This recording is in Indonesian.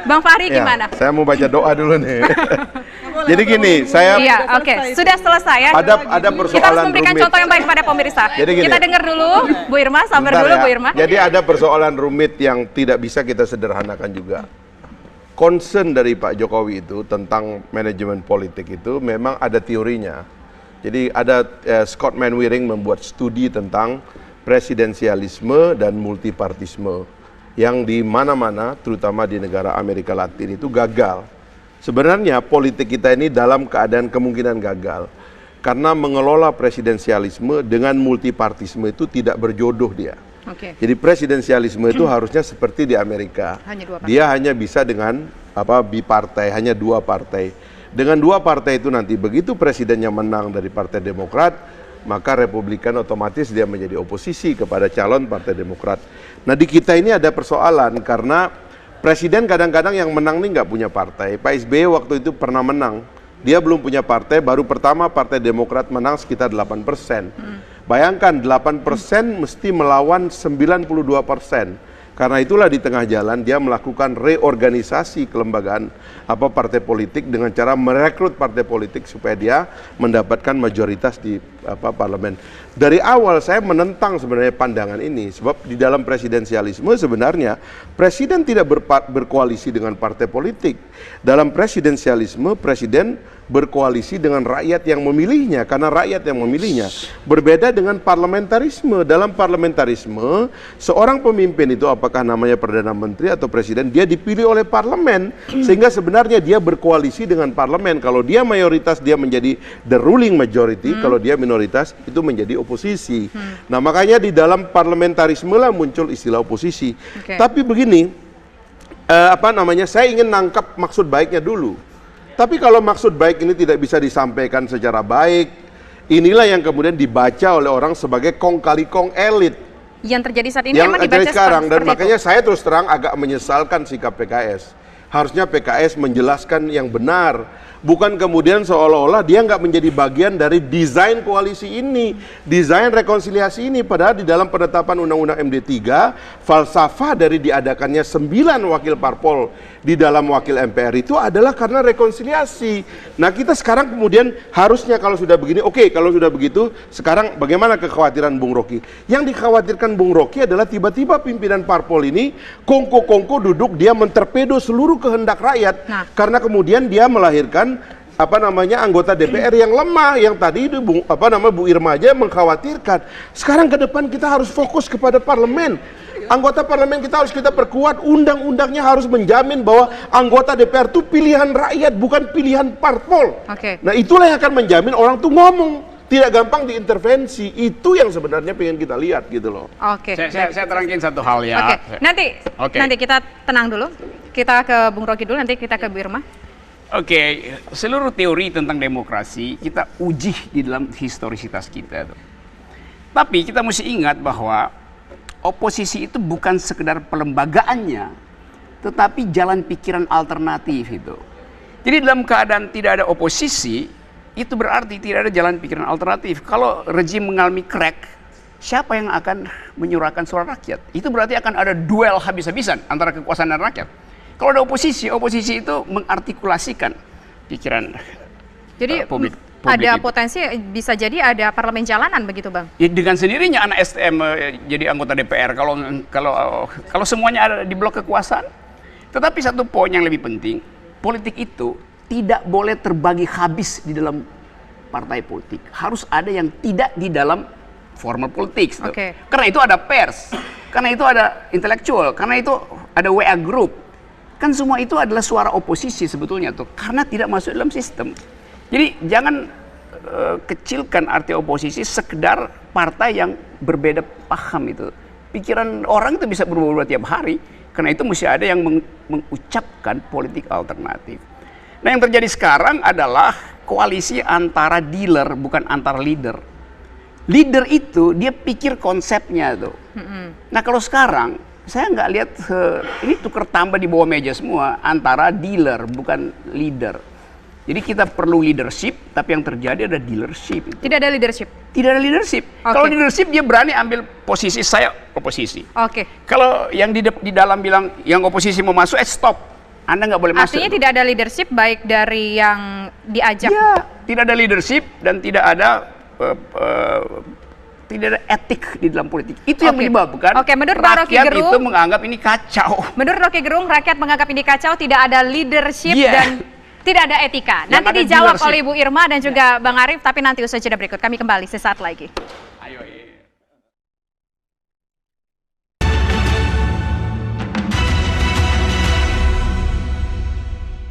Bang Fahri gimana? Saya mau baca doa dulu nih. Jadi gini, saya sudah selesai ya. Ada persoalan kita harus memberikan rumit. contoh yang baik kepada pemirsa. Jadi gini, kita dengar dulu Bu Irma, sabar bentar dulu ya. Bu Irma. Jadi ada persoalan rumit yang tidak bisa kita sederhanakan juga. Concern dari Pak Jokowi itu tentang manajemen politik itu memang ada teorinya. Jadi ada Scott Manwaring membuat studi tentang presidensialisme dan multipartisme yang di mana-mana, terutama di negara Amerika Latin itu gagal. Sebenarnya politik kita ini dalam keadaan kemungkinan gagal karena mengelola presidensialisme dengan multipartisme itu tidak berjodoh dia. Jadi presidensialisme itu harusnya seperti di Amerika. Dia hanya bisa dengan bipartai, hanya 2 partai. Dengan 2 partai itu nanti begitu presidennya menang dari Partai Demokrat, maka Republikan otomatis dia menjadi oposisi kepada calon Partai Demokrat. Nah di kita ini ada persoalan karena presiden kadang-kadang yang menang nih nggak punya partai. Pak SBY waktu itu pernah menang, dia belum punya partai, baru pertama Partai Demokrat menang sekitar 8%. Bayangkan 8% mesti melawan 92%. Karena itulah di tengah jalan dia melakukan reorganisasi kelembagaan partai politik dengan cara merekrut partai politik supaya dia mendapatkan mayoritas di parlemen. Dari awal saya menentang sebenarnya pandangan ini sebab di dalam presidensialisme sebenarnya presiden tidak berkoalisi dengan partai politik. Dalam presidensialisme presiden berkoalisi dengan rakyat yang memilihnya karena rakyat yang memilihnya. Berbeda dengan parlamentarisme. Dalam parlamentarisme seorang pemimpin itu apakah namanya Perdana Menteri atau Presiden, dia dipilih oleh parlemen sehingga sebenarnya dia berkoalisi dengan parlemen. Kalau dia mayoritas dia menjadi the ruling majority, kalau dia minoritas itu menjadi oposisi. Nah makanya di dalam parlamentarisme lah muncul istilah oposisi. Tapi begini, saya ingin nangkap maksud baiknya dulu. Tapi kalau maksud baik ini tidak bisa disampaikan secara baik, inilah yang kemudian dibaca oleh orang sebagai kong kali kong elit. Yang terjadi saat ini yang memang dibaca sekarang dan makanya itu. saya terus terang agak menyesalkan sikap PKS. Harusnya PKS menjelaskan yang benar, bukan kemudian seolah-olah dia nggak menjadi bagian dari desain koalisi ini, desain rekonsiliasi ini. Padahal di dalam penetapan Undang-Undang MD3, falsafah dari diadakannya 9 wakil parpol di dalam wakil MPR itu adalah karena rekonsiliasi. Nah kita sekarang kemudian harusnya kalau sudah begini, oke, kalau sudah begitu, sekarang bagaimana kekhawatiran Bung Rocky? Yang dikhawatirkan Bung Rocky adalah tiba-tiba pimpinan parpol ini kongko-kongko duduk, dia mentorpedo seluruh kehendak rakyat. Karena kemudian dia melahirkan anggota DPR yang lemah, yang tadi itu Bu Irma aja mengkhawatirkan. Sekarang ke depan kita harus fokus kepada parlemen. Anggota parlemen kita harus kita perkuat, undang-undangnya harus menjamin bahwa anggota DPR itu pilihan rakyat, bukan pilihan parpol. Nah itulah yang akan menjamin orang tuh ngomong, tidak gampang diintervensi. Itu yang sebenarnya pengen kita lihat gitu loh. Saya terangin satu hal ya. Nanti kita tenang dulu. Kita ke Bung Rocky dulu, nanti kita ke Bu Irma. Seluruh teori tentang demokrasi kita uji di dalam historisitas kita. Tapi kita mesti ingat bahwa oposisi itu bukan sekedar pelembagaannya, tetapi jalan pikiran alternatif itu. Jadi dalam keadaan tidak ada oposisi, itu berarti tidak ada jalan pikiran alternatif. Kalau rejim mengalami crack, siapa yang akan menyuarakan suara rakyat? Itu berarti akan ada duel habis-habisan antara kekuasaan dan rakyat. Kalau ada oposisi, oposisi itu mengartikulasikan pikiran publik. Ada potensi bisa jadi ada parlemen jalanan begitu Bang? Ya, dengan sendirinya anak STM jadi anggota DPR kalau semuanya ada di blok kekuasaan. Tetapi satu poin yang lebih penting, politik itu tidak boleh terbagi habis di dalam partai politik. Harus ada yang tidak di dalam formal politik. Karena itu ada pers, karena itu ada intelektual, karena itu ada WA group. Kan semua itu adalah suara oposisi sebetulnya tuh, karena tidak masuk dalam sistem. Jadi jangan kecilkan arti oposisi sekedar partai yang berbeda paham itu. Pikiran orang itu bisa berubah-ubah tiap hari. Karena itu mesti ada yang mengucapkan politik alternatif. Nah yang terjadi sekarang adalah koalisi antara dealer bukan antara leader. Leader itu dia pikir konsepnya tuh. Nah kalau sekarang saya nggak lihat ini tukar tambah di bawah meja semua antara dealer bukan leader. Jadi kita perlu leadership, tapi yang terjadi ada dealership. Tidak ada leadership? Tidak ada leadership. Kalau leadership dia berani ambil posisi, saya oposisi. Kalau yang di dalam bilang yang oposisi mau masuk, stop. Anda nggak boleh masuk. Artinya tidak ada leadership baik dari yang diajak. Ya, tidak ada leadership dan tidak ada etik di dalam politik. Itu yang Oke. menyebabkan Oke, menurut Pak Rocky rakyat Gerung, itu menganggap ini kacau. Menurut Rocky Gerung, rakyat menganggap ini kacau, tidak ada leadership Iya. dan tidak ada etika. Yang Nanti ada dijawab dealership. oleh Ibu Irma dan juga Bang Arief, tapi nanti usaha jeda berikut. Kami kembali sesaat lagi. Ayo.